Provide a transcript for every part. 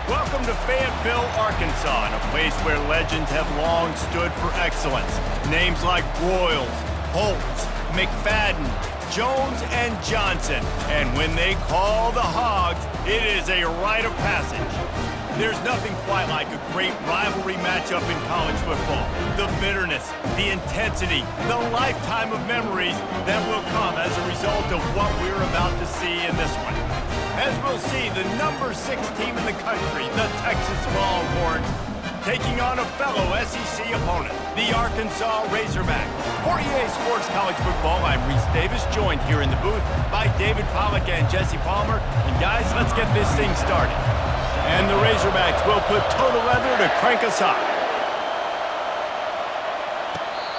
Welcome to Fayetteville, Arkansas, a place where legends have long stood for excellence. Names like Broyles, Holtz, McFadden, Jones, and Johnson. And when they call the Hogs, it is a rite of passage. There's nothing quite like a great rivalry matchup in college football. The bitterness, the intensity, the lifetime of memories that will come as a result of what we're about to see in this one. As we'll see, the number 6 team in the country, the Texas Longhorns, taking on a fellow SEC opponent, the Arkansas Razorbacks. For EA Sports College Football, I'm Reese Davis, joined here in the booth by David Pollack and Jesse Palmer. And guys, let's get this thing started. And the Razorbacks will put total leather to crank us up.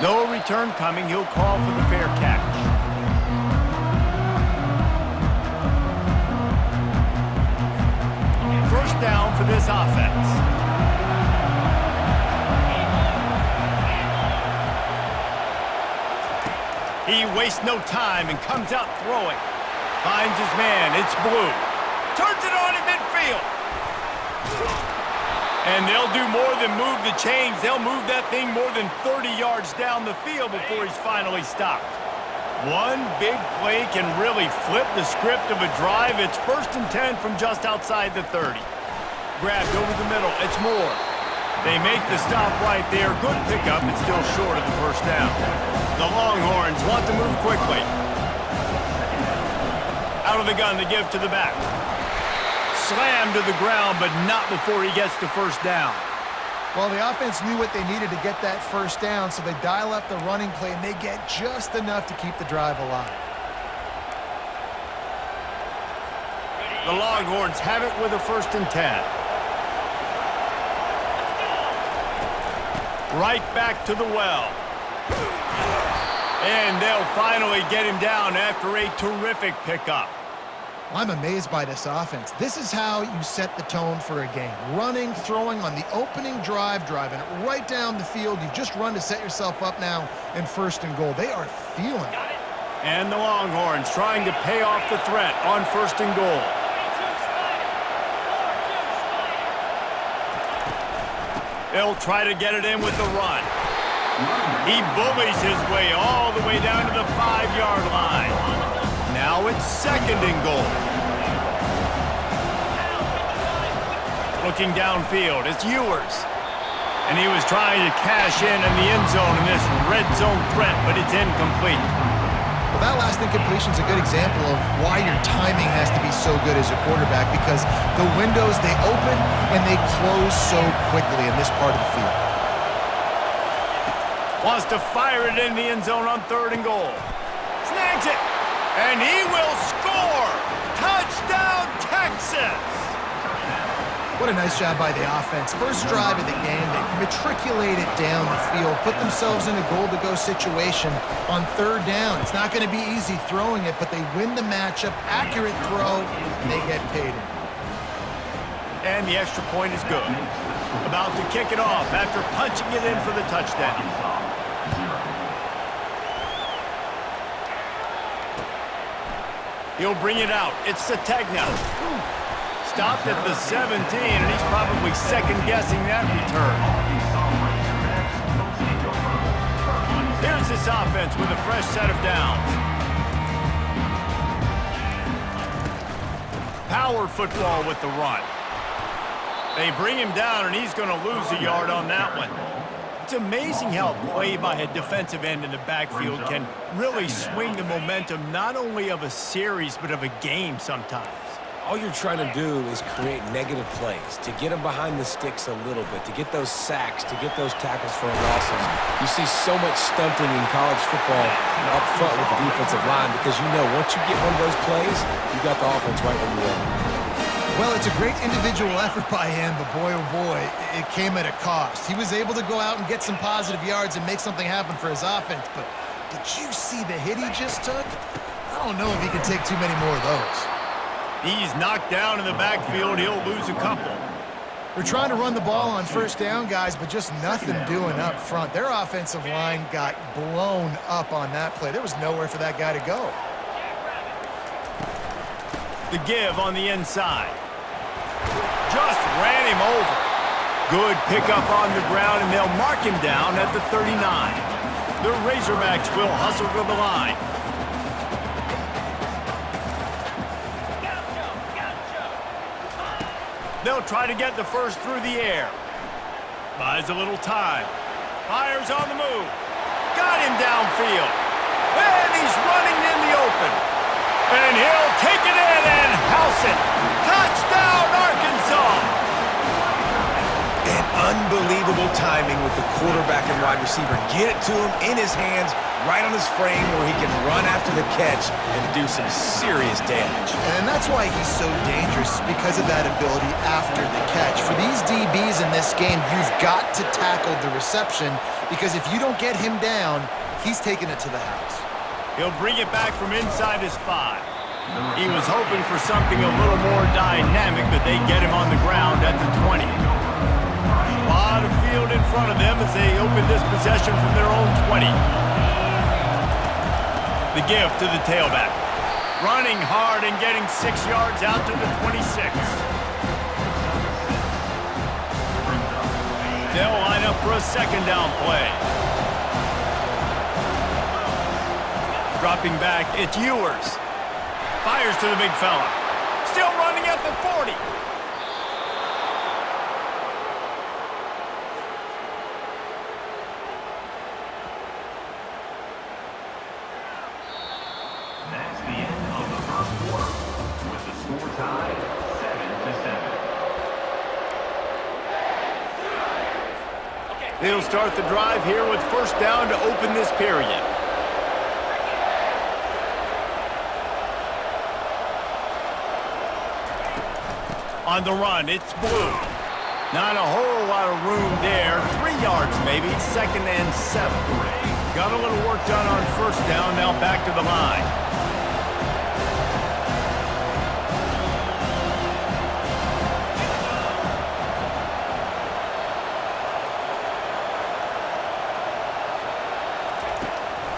No return coming. He'll call for the fair catch. First down for this offense. He wastes no time and comes out throwing. Finds his man. It's Blue. Turns it on in midfield. And they'll do more than move the chains. They'll move that thing more than 30 yards down the field before he's finally stopped. One big play can really flip the script of a drive. It's 1st and 10 from just outside the 30. Grabbed over the middle. It's Moore. They make the stop right there. Good pickup. It's still short of the first down. The Longhorns want to move quickly. Out of the gun to give to the back. Slammed to the ground, but not before he gets the first down. Well, the offense knew what they needed to get that first down, so they dial up the running play, and they get just enough to keep the drive alive. The Longhorns have it with a 1st and 10. Right back to the well. And they'll finally get him down after a terrific pickup. I'm amazed by this offense. This is how you set the tone for a game. Running, throwing on the opening drive, driving it right down the field. You've just run to set yourself up now in 1st and goal. They are feeling it. And the Longhorns trying to pay off the threat on 1st and goal. They'll try to get it in with the run. He bullies his way all the way down to the 5-yard line. Now it's 2nd and goal. Looking downfield, it's Ewers. And he was trying to cash in the end zone in this red zone threat, but it's incomplete. Well, that last incompletion is a good example of why your timing has to be so good as a quarterback, because the windows, they open and they close so quickly in this part of the field. Wants to fire it in the end zone on 3rd and goal. Snags it. And he will score! Touchdown, Texas! What a nice job by the offense. First drive of the game, they matriculated down the field, put themselves in a goal-to-go situation on 3rd down. It's not going to be easy throwing it, but they win the matchup, accurate throw, and they get paid. And the extra point is good. About to kick it off after punching it in for the touchdown. He'll bring it out. It's Sategna. Stopped at the 17, and he's probably second-guessing that return. Here's this offense with a fresh set of downs. Power football with the run. They bring him down, and he's going to lose a yard on that one. It's amazing how a play by a defensive end in the backfield can really swing the momentum not only of a series but of a game sometimes. All you're trying to do is create negative plays, to get them behind the sticks a little bit, to get those sacks, to get those tackles for losses. You see so much stunting in college football up front with the defensive line because you know once you get one of those plays, you got the offense right where you want. Well, it's a great individual effort by him, but boy, oh boy, it came at a cost. He was able to go out and get some positive yards and make something happen for his offense, but did you see the hit he just took? I don't know if he can take too many more of those. He's knocked down in the backfield. He'll lose a couple. We're trying to run the ball on 1st down, guys, but just nothing doing up front. Their offensive line got blown up on that play. There was nowhere for that guy to go. The give on the inside. just ran him over. Good pickup on the ground, and they'll mark him down at the 39. The Razorbacks will hustle to the line. They'll try to get the first through the air. Buys a little time. Fires on the move. Got him downfield. And he's running in the open. And he'll take it in and house it. Touchdown, Arkansas! And unbelievable timing with the quarterback and wide receiver. Get it to him in his hands, right on his frame where he can run after the catch and do some serious damage. And that's why he's so dangerous, because of that ability after the catch. For these DBs in this game, you've got to tackle the reception, because if you don't get him down, he's taking it to the house. He'll bring it back from inside his 5. He was hoping for something a little more dynamic, but they get him on the ground at the 20. A lot of field in front of them as they open this possession from their own 20. The gift to the tailback. Running hard and getting 6 yards out to the 26. They'll line up for a second down play. Dropping back, it's Ewers. Fires to the big fella. Still running at the 40. That's the end of the first quarter, with the score tied 7-7. They'll start the drive here with first down to open this period. On the run, it's Blue. Not a whole lot of room there. 3 yards maybe, 2nd and 7. Got a little work done on first down, now back to the line.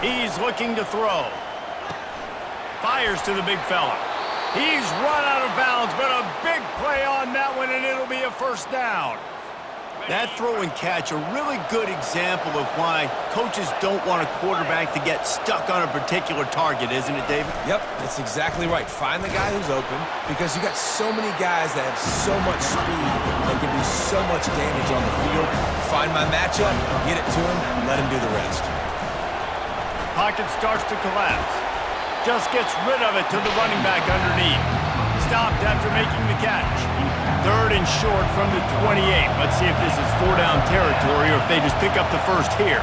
He's looking to throw. Fires to the big fella. He's run out of bounds, but a big play on that one, and it'll be a first down. That throw and catch, a really good example of why coaches don't want a quarterback to get stuck on a particular target, isn't it, David? Yep, that's exactly right. Find the guy who's open, because you got so many guys that have so much speed that can do so much damage on the field. Find my matchup, get it to him, and let him do the rest. Pocket starts to collapse. Just gets rid of it to the running back underneath. Stopped after making the catch. 3rd and short from the 28. Let's see if this is 4-down territory or if they just pick up the first here.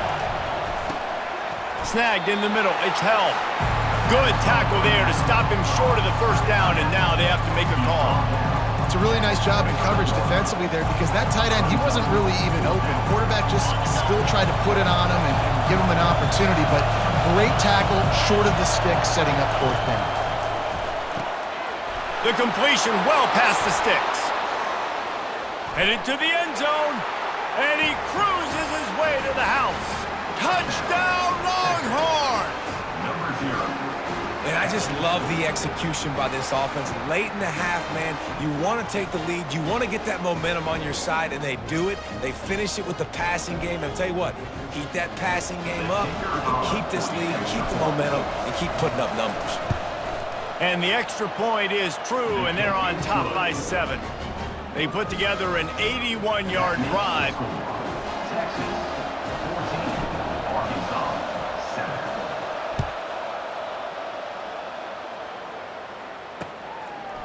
Snagged in the middle. It's held. Good tackle there to stop him short of the first down, and now they have to make a call. It's a really nice job in coverage defensively there, because that tight end, he wasn't really even open. Quarterback just still tried to put it on him and give him an opportunity, but great tackle short of the stick, setting up 4th down. The completion well past the sticks. Headed to the end zone, and he cruises his way to the house. Touchdown, Longhorns! Number 0. And I just love the execution by this offense. Late in the half, man, you want to take the lead. You want to get that momentum on your side, and they do it. They finish it with the passing game. And I'll tell you what, keep that passing game up. You can keep this lead, keep the momentum, and keep putting up numbers. And the extra point is true, and they're on top by 7. They put together an 81-yard drive. Texas 14, Arkansas 7.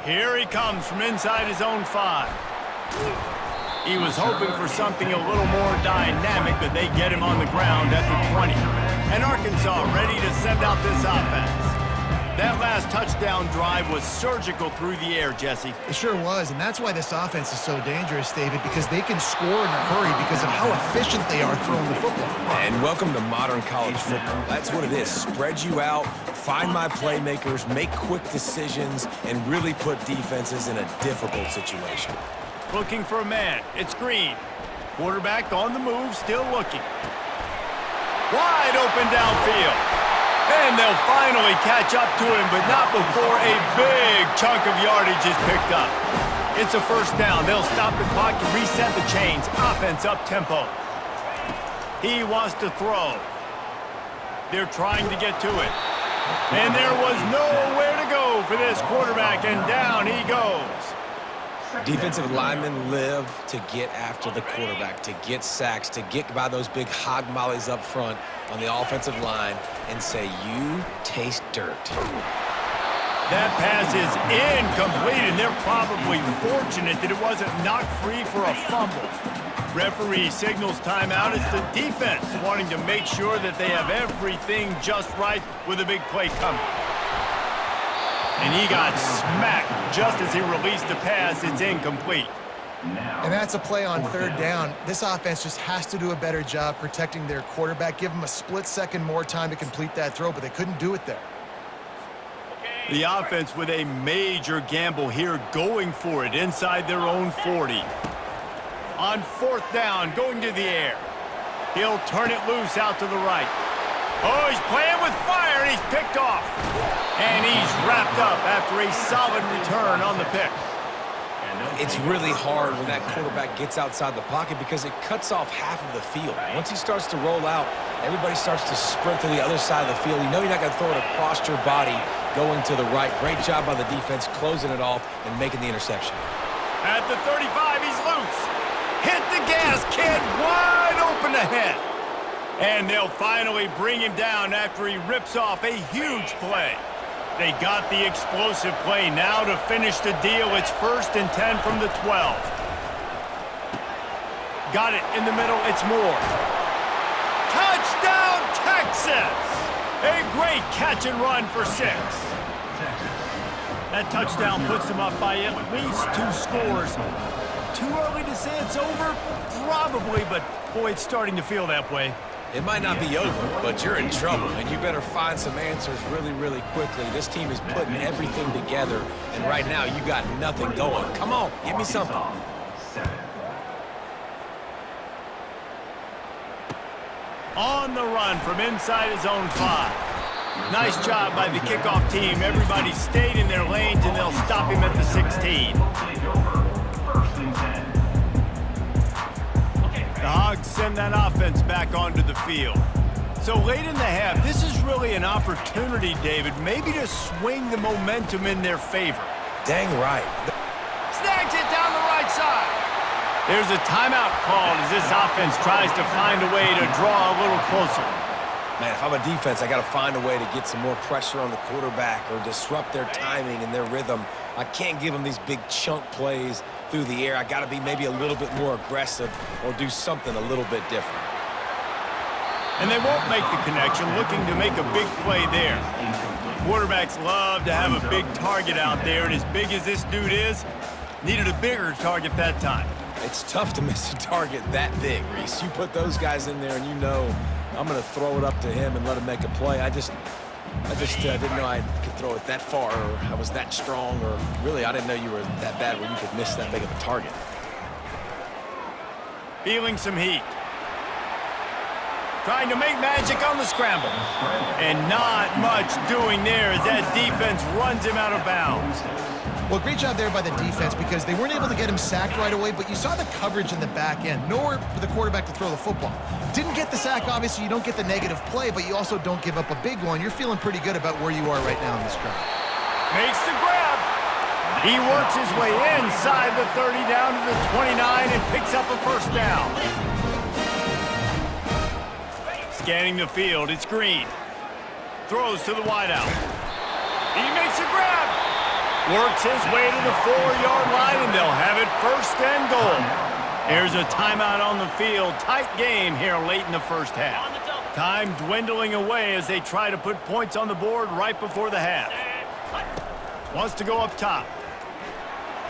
Here he comes from inside his own 5. He was hoping for something a little more dynamic, but they get him on the ground at the 20. And Arkansas ready to send out this offense. That last touchdown drive was surgical through the air, Jesse. It sure was, and that's why this offense is so dangerous, David, because they can score in a hurry because of how efficient they are throwing the football. And welcome to modern college football. That's what it is. Spread you out, find my playmakers, make quick decisions, and really put defenses in a difficult situation. Looking for a man. It's Green. Quarterback on the move, still looking. Wide open downfield. And they'll finally catch up to him, but not before a big chunk of yardage is picked up. It's a first down. They'll stop the clock to reset the chains. Offense up tempo. He wants to throw. They're trying to get to it. And there was nowhere to go for this quarterback, and down he goes. Defensive linemen live to get after the quarterback, to get sacks, to get by those big hog mollies up front on the offensive line and say, you taste dirt. That pass is incomplete, and they're probably fortunate that it wasn't knocked free for a fumble. Referee signals timeout. It's the defense wanting to make sure that they have everything just right with a big play coming. And he got smacked just as he released the pass. It's incomplete. And that's a play on third down. This offense just has to do a better job protecting their quarterback. Give them a split second more time to complete that throw, but they couldn't do it there. The offense with a major gamble here, going for it inside their own 40. On fourth down, going to the air. He'll turn it loose out to the right. Oh, he's playing with fire, and he's picked off. And he's wrapped up after a solid return on the pick. It's really hard when that quarterback gets outside the pocket because it cuts off half of the field. Once he starts to roll out, everybody starts to sprint to the other side of the field. You know you're not going to throw it across your body going to the right. Great job by the defense closing it off and making the interception. At the 35, he's loose. Hit the gas, kid, wide open ahead. And they'll finally bring him down after he rips off a huge play. They got the explosive play now to finish the deal. It's 1st and 10 from the 12. Got it in the middle. It's Moore. Touchdown, Texas! A great catch and run for 6. That touchdown puts them up by at least 2 scores. Too early to say it's over? Probably, but boy, it's starting to feel that way. It might not be over, but you're in trouble, and you better find some answers really, really quickly. This team is putting everything together, and right now you got nothing going. Come on, give me something. On the run from inside his own 5. Nice job by the kickoff team. Everybody stayed in their lanes, and they'll stop him at the 16. The Hogs send that offense back onto the field. So late in the half, this is really an opportunity, David, maybe to swing the momentum in their favor. Dang right. Snags it down the right side. There's a timeout called as this offense tries to find a way to draw a little closer. Man, if I'm a defense, I got to find a way to get some more pressure on the quarterback or disrupt their timing and their rhythm. I can't give them these big chunk plays through the air. I got to be maybe a little bit more aggressive or do something a little bit different. And they won't make the connection, looking to make a big play there. Quarterbacks love to have a big target out there, and as big as this dude is, needed a bigger target that time. It's tough to miss a target that big, Reese. You put those guys in there and you know I'm going to throw it up to him and let him make a play. I just didn't know I could throw it that far, or I was that strong, or really I didn't know you were that bad where you could miss that big of a target. Feeling some heat. Trying to make magic on the scramble. And not much doing there as that defense runs him out of bounds. Well, great job there by the defense because they weren't able to get him sacked right away, but you saw the coverage in the back end. Nowhere for the quarterback to throw the football. Didn't get the sack, obviously. You don't get the negative play, but you also don't give up a big one. You're feeling pretty good about where you are right now in this drive. Makes the grab. He works his way inside the 30 down to the 29 and picks up a first down. Scanning the field, it's Green. Throws to the wideout. He makes a grab. Works his way to the 4-yard line, and they'll have it 1st and goal. There's a timeout on the field. Tight game here late in the first half. Time dwindling away as they try to put points on the board right before the half. Wants to go up top.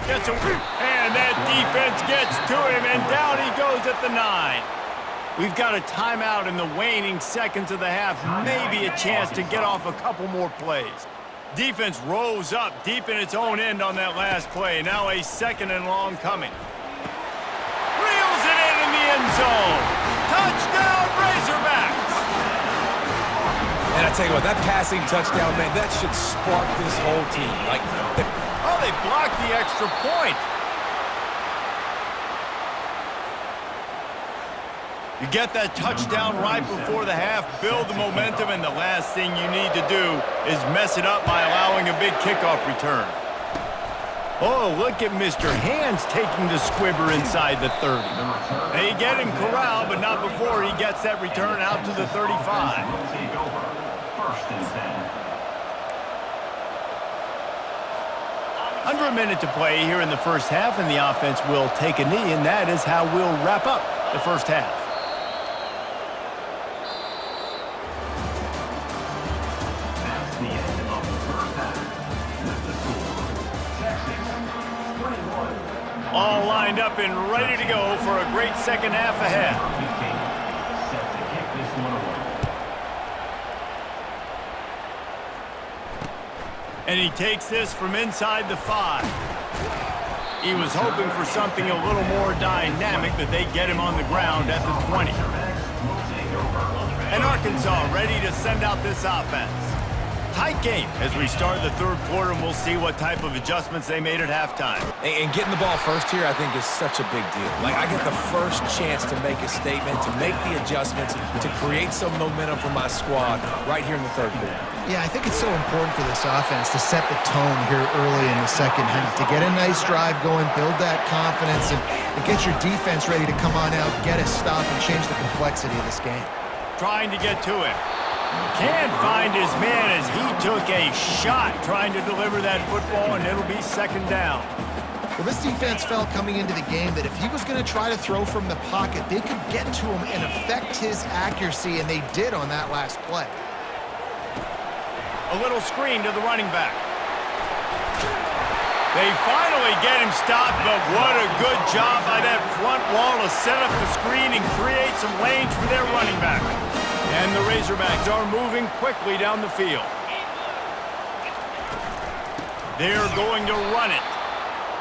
Gets a and that defense gets to him, and down he goes at the 9. We've got a timeout in the waning seconds of the half. Maybe a chance to get off a couple more plays. Defense rose up deep in its own end on that last play. Now a 2nd and long coming. Reels it in the end zone. Touchdown, Razorbacks! And I tell you what, that passing touchdown, man, that should spark this whole team. Oh, they blocked the extra point. You get that touchdown right before the half, build the momentum, and the last thing you need to do is mess it up by allowing a big kickoff return. Oh, look at Mr. Hands taking the squibber inside the 30. They get him corralled, but not before he gets that return out to the 35. Take over. First and 10. Under a minute to play here in the first half, and the offense will take a knee, and that is how we'll wrap up the first half. That's the end of the first half. With the score, Texas 21. All lined up and ready to go for a great second half ahead. Set to kick this one away. And he takes this from inside the 5. He was hoping for something a little more dynamic, but they get him on the ground at the 20. And Arkansas ready to send out this offense. Tight game as we start the third quarter, and we'll see what type of adjustments they made at halftime. And getting the ball first here, I think, is such a big deal. Like, I get the first chance to make a statement, to make the adjustments, to create some momentum for my squad right here in the third quarter. Yeah, I think it's so important for this offense to set the tone here early in the second half, to get a nice drive going, build that confidence, and get your defense ready to come on out, get a stop, and change the complexity of this game. Trying to get to it. Can't find his man as he took a shot trying to deliver that football, and it'll be second down. Well, this defense felt coming into the game that if he was going to try to throw from the pocket, they could get to him and affect his accuracy, and they did on that last play. A little screen to the running back. They finally get him stopped, but what a good job by that front wall to set up the screen and create some lanes for their running back. And the Razorbacks are moving quickly down the field. They're going to run it.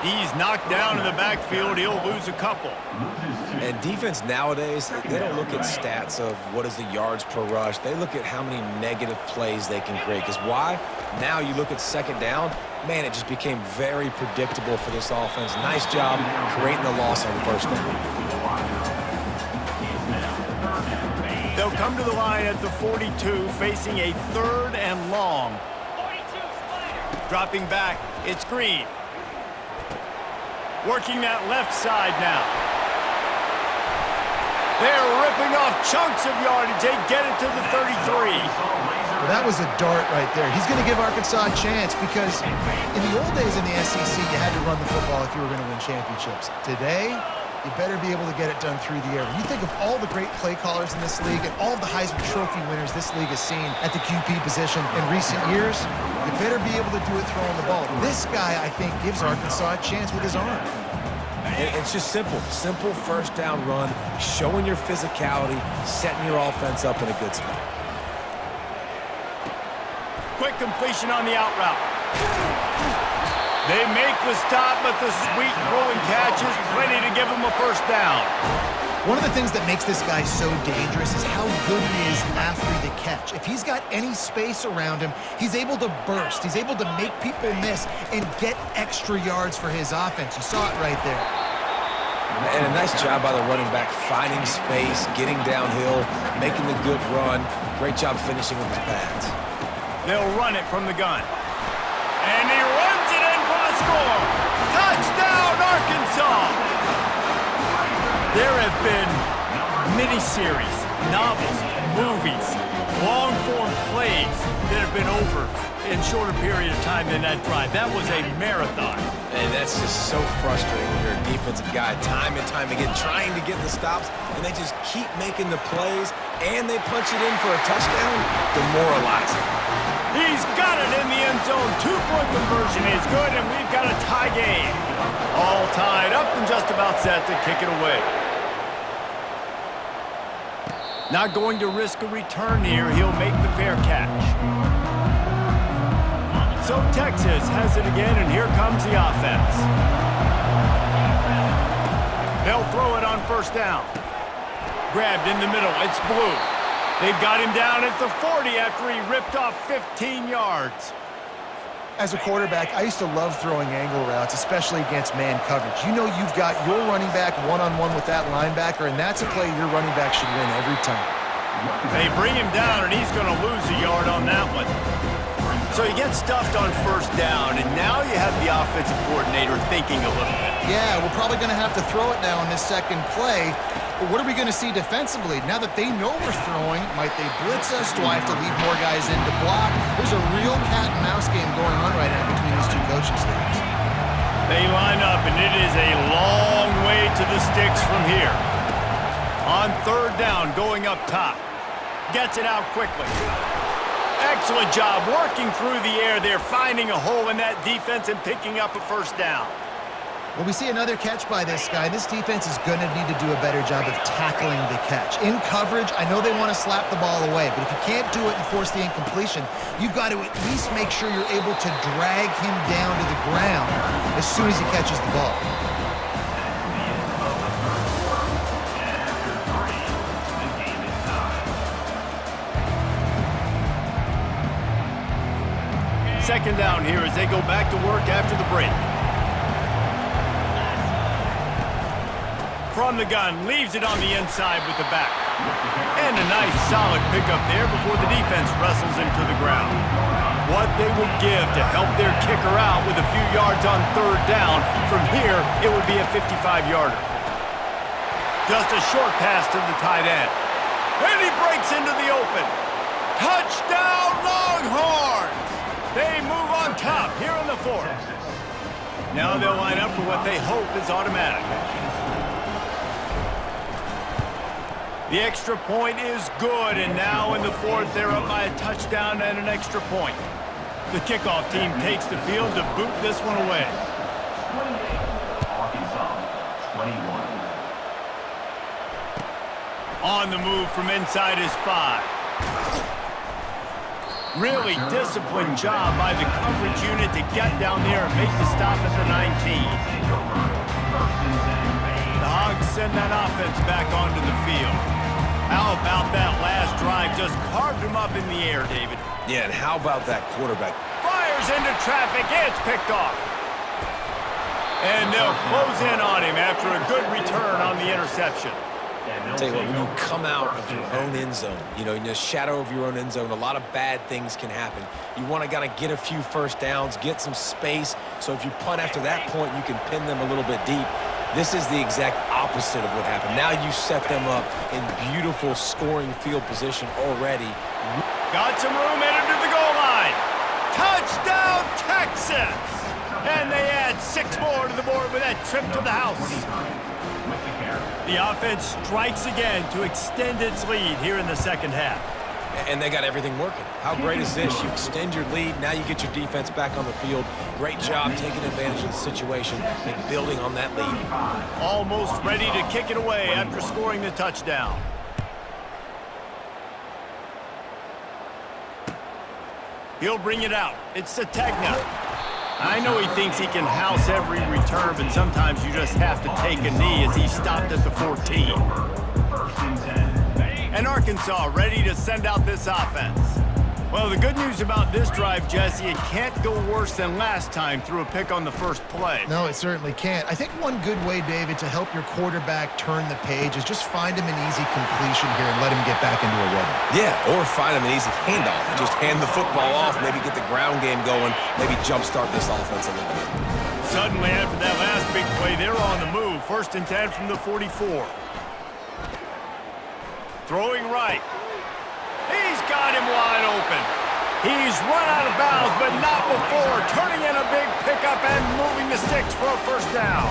He's knocked down in the backfield. He'll lose a couple. And defense nowadays, they don't look at stats of what is the yards per rush. They look at how many negative plays they can create. Because why? Now you look at second down, man, it just became very predictable for this offense. Nice job creating the loss on the first down. They'll come to the line at the 42, facing a third and long. Dropping back, it's Green. Working that left side now. They're ripping off chunks of yardage. They get it to the 33. Well, that was a dart right there. He's going to give Arkansas a chance because in the old days in the SEC, you had to run the football if you were going to win championships. Today, you better be able to get it done through the air. When you think of all the great play callers in this league and all of the Heisman Trophy winners this league has seen at the QB position in recent years, you better be able to do it throwing the ball. This guy, I think, gives Arkansas a chance with his arm. It's just simple. Simple first down run, showing your physicality, setting your offense up in a good spot. Quick completion on the out route. They make the stop, but the sweet rolling catch is plenty to give them a first down. One of the things that makes this guy so dangerous is how good he is after the catch. If he's got any space around him, he's able to burst. He's able to make people miss and get extra yards for his offense. You saw it right there. And a nice job by the running back, finding space, getting downhill, making the good run. Great job finishing with his pads. They'll run it from the gun. And he runs it in for the score. Touchdown, Arkansas! There have been miniseries, novels, movies, long-form plays that have been over in shorter period of time than that drive. That was a marathon. And that's just so frustrating when you're a defensive guy time and time again trying to get the stops, and they just keep making the plays, and they punch it in for a touchdown. Demoralizing. He's got it in the end zone. Two-point conversion is good, and we've got a tie game. All tied up and just about set to kick it away. Not going to risk a return here. He'll make the fair catch. So Texas has it again, and here comes the offense. They'll throw it on first down. Grabbed in the middle. It's Blue. They've got him down at the 40 after he ripped off 15 yards. As a quarterback, I used to love throwing angle routes, especially against man coverage. You know you've got your running back one-on-one with that linebacker, and that's a play your running back should win every time. They bring him down, and he's going to lose a yard on that one. So he gets stuffed on first down, and now you have the offensive coordinator thinking a little bit. Yeah, we're probably going to have to throw it now in this second play. But what are we going to see defensively? Now that they know we're throwing, might they blitz us? Do I have to leave more guys in to block? There's a real cat and mouse game going on right now between these two coaching staffs. They line up, and it is a long way to the sticks from here. On third down, going up top. Gets it out quickly. Excellent job working through the air there, finding a hole in that defense and picking up a first down. Well, we see another catch by this guy. This defense is going to need to do a better job of tackling the catch. In coverage, I know they want to slap the ball away, but if you can't do it and force the incompletion, you've got to at least make sure you're able to drag him down to the ground as soon as he catches the ball. Second down here as they go back to work after the break. From the gun, leaves it on the inside with the back. And a nice solid pickup there before the defense wrestles him to the ground. What they would give to help their kicker out with a few yards on third down. From here, it would be a 55-yarder. Just a short pass to the tight end. And he breaks into the open. Touchdown, Longhorns! They move on top here in the fourth. Now they'll line up for what they hope is automatic. The extra point is good, and now in the fourth, they're up by a touchdown and an extra point. The kickoff team takes the field to boot this one away. 28, Arkansas, 21. On the move from inside his 5. Really disciplined job by the coverage unit to get down there and make the stop at the 19. The Hogs send that offense back onto the field. How about that last drive? Just carved him up in the air, David. Yeah, and how about that quarterback? Fires into traffic. It's picked off. And they'll close in on him after a good return on the interception. Tell you what, when you come out of your own end zone, you know, in the shadow of your own end zone, a lot of bad things can happen. You want to kind of get a few first downs, get some space, so if you punt after that point, you can pin them a little bit deep. This is the exact opposite of what happened. Now you set them up in beautiful scoring field position already. Got some room headed to the goal line. Touchdown, Texas! And they add 6 more to the board with that trip to the house. The offense strikes again to extend its lead here in the second half. And they got everything working. How great is this? You extend your lead, now you get your defense back on the field. Great job taking advantage of the situation and building on that lead. Almost ready to kick it away after scoring the touchdown. He'll bring it out. It's Sategna. I know he thinks he can house every return, but sometimes you just have to take a knee as he stopped at the 14. And Arkansas ready to send out this offense. Well, the good news about this drive, Jesse, it can't go worse than last time through a pick on the first play. No, it certainly can't. I think one good way, David, to help your quarterback turn the page is just find him an easy completion here and let him get back into a rhythm. Yeah, or find him an easy handoff. Just hand the football off, maybe get the ground game going, maybe jumpstart this offense a little bit. Suddenly, after that last big play, they're on the move. 1st and 10 from the 44. Throwing right. He's got him wide open. He's run out of bounds, but not before. Turning in a big pickup and moving the sticks for a first down.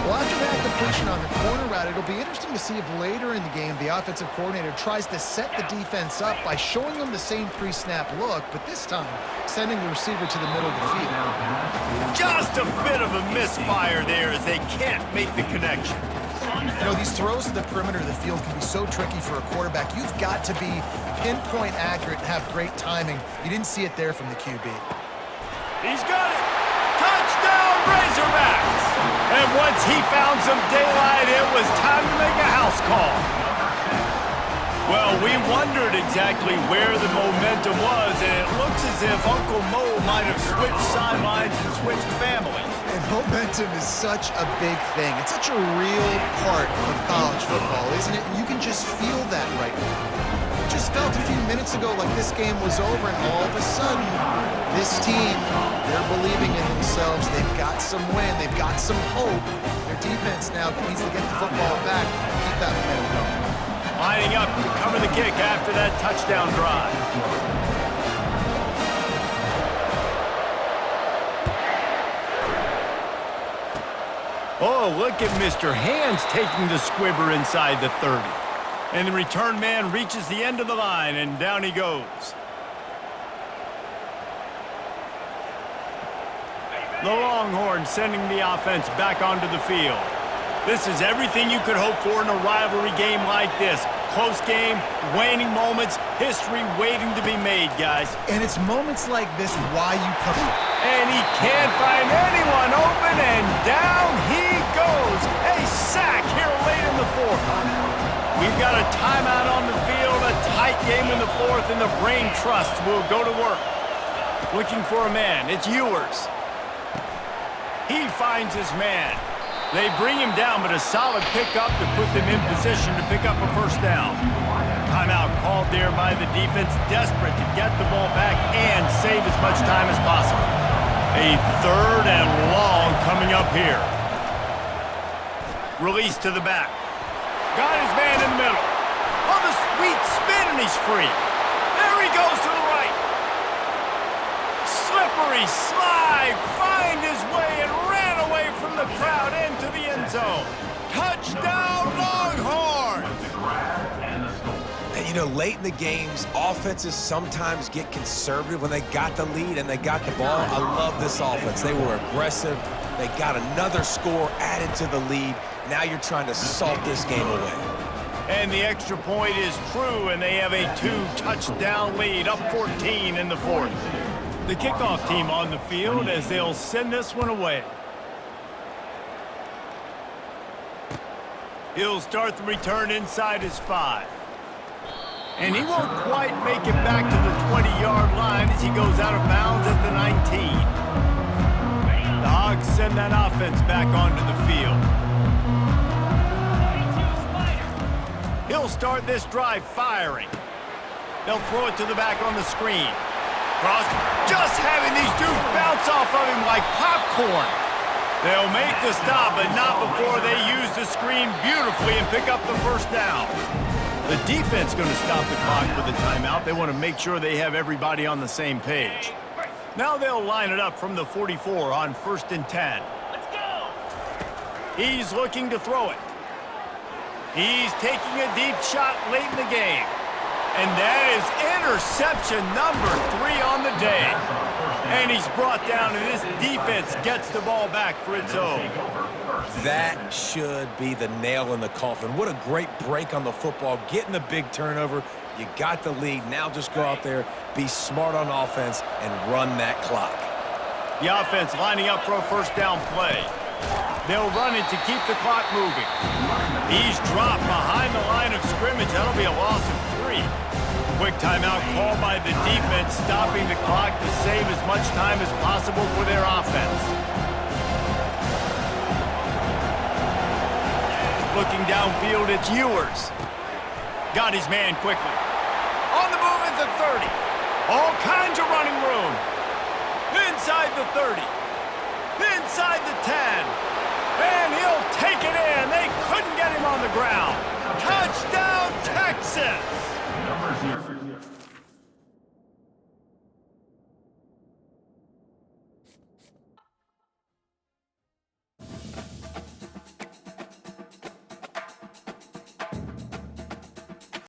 Well, after that completion on the corner route, it'll be interesting to see if later in the game the offensive coordinator tries to set the defense up by showing them the same pre-snap look, but this time sending the receiver to the middle of the field. Just a bit of a misfire there as they can't make the connection. You know, these throws to the perimeter of the field can be so tricky for a quarterback. You've got to be pinpoint accurate and have great timing. You didn't see it there from the QB. He's got it. Touchdown, Razorbacks! And once he found some daylight, it was time to make a house call. Well, we wondered exactly where the momentum was, and it looks as if Uncle Mo might have switched sidelines and switched families. And momentum is such a big thing. It's such a real part of college football, isn't it? You can just feel that right now. It just felt a few minutes ago like this game was over, and all of a sudden, this team, they're believing in themselves. They've got some win. They've got some hope. Their defense now needs to get the football back and keep that momentum going. Lining up to cover the kick after that touchdown drive. Oh, look at Mr. Hands taking the squibber inside the 30. And the return man reaches the end of the line, and down he goes. The Longhorns sending the offense back onto the field. This is everything you could hope for in a rivalry game like this. Close game, waning moments, history waiting to be made, guys. And it's moments like this why you come. And he can't find anyone open, and down he goes. A sack here late in the fourth. We've got a timeout on the field, a tight game in the fourth, and the Brain Trust will go to work. Looking for a man. It's Ewers. He finds his man. They bring him down, but a solid pickup to put them in position to pick up a first down. Timeout called there by the defense, desperate to get the ball back and save as much time as possible. A third and long coming up here. Release to the back. Got his man in the middle. Oh, the sweet spin, and he's free. There he goes to the right. Slippery slide, find his way and ran away from the crowd into the end zone. Touchdown, Longhorns! And, you know, late in the games, offenses sometimes get conservative when they got the lead and they got the ball. I love this offense. They were aggressive. They got another score added to the lead. Now you're trying to salt this game away. And the extra point is true, and they have a 2-touchdown lead, up 14 in the fourth. The kickoff team on the field as they'll send this one away. He'll start the return inside his 5. And he won't quite make it back to the 20-yard line as he goes out of bounds at the 19. The Hogs send that offense back onto the field. He'll start this drive firing. They'll throw it to the back on the screen. Cross, just having these dudes bounce off of him like popcorn. They'll make the stop, but not before they use the screen beautifully and pick up the first down. The defense going to stop the clock with a timeout. They want to make sure they have everybody on the same page. Now they'll line it up from the 44 on 1st and 10. Let's go! He's looking to throw it. He's taking a deep shot late in the game. And that is interception number 3 on the day. And he's brought down, and this defense gets the ball back for its own. That should be the nail in the coffin. What a great break on the football. Getting the big turnover. You got the lead. Now just go out there, be smart on offense, and run that clock. The offense lining up for a first down play. They'll run it to keep the clock moving. He's dropped behind the line of scrimmage. That'll be a loss of 3. Quick timeout called by the defense, stopping the clock to save as much time as possible for their offense. Looking downfield, it's Ewers. Got his man quickly. On the move at the 30. All kinds of running room. Inside the 30. Inside the 10. And he'll take it in. They couldn't get him on the ground. Touchdown, Texas! Number 0.